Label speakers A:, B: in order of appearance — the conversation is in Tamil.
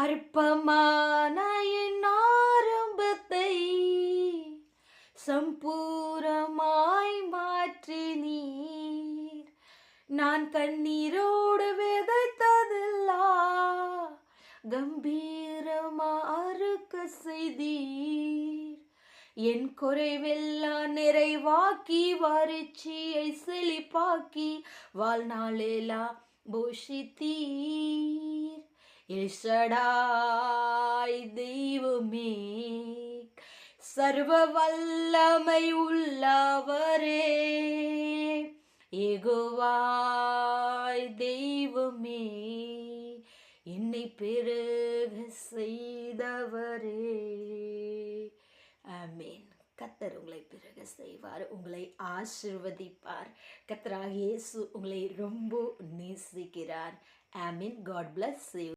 A: அற்பமான என் ஆரம்பத்தை சம்பூரமாய் மாற்றி நீர். நான் கண்ணீரோடு விதைத்ததெல்லாம் கம்பீரமா அறுக்க செய்தீர். என் குறைவெல்லாம் நிறைவாக்கி வறட்சியை செழிப்பாக்கி வாழ்நாளெல்லாம் போஷித்தீர். எல்ஷடாய் தெய்வமே, சர்வ வல்லமை உள்ளவரே, யெகோவாய் தெய்வமே, என்னை பெருக செய்தவரே. ஆமென். கர்த்தர் உங்களை பெருக செய்வார், உங்களை ஆசீர்வதிப்பார். கர்த்தராகிய இயேசு உங்களை ரொம்ப நேசிக்கிறார். ஆமென். God bless you.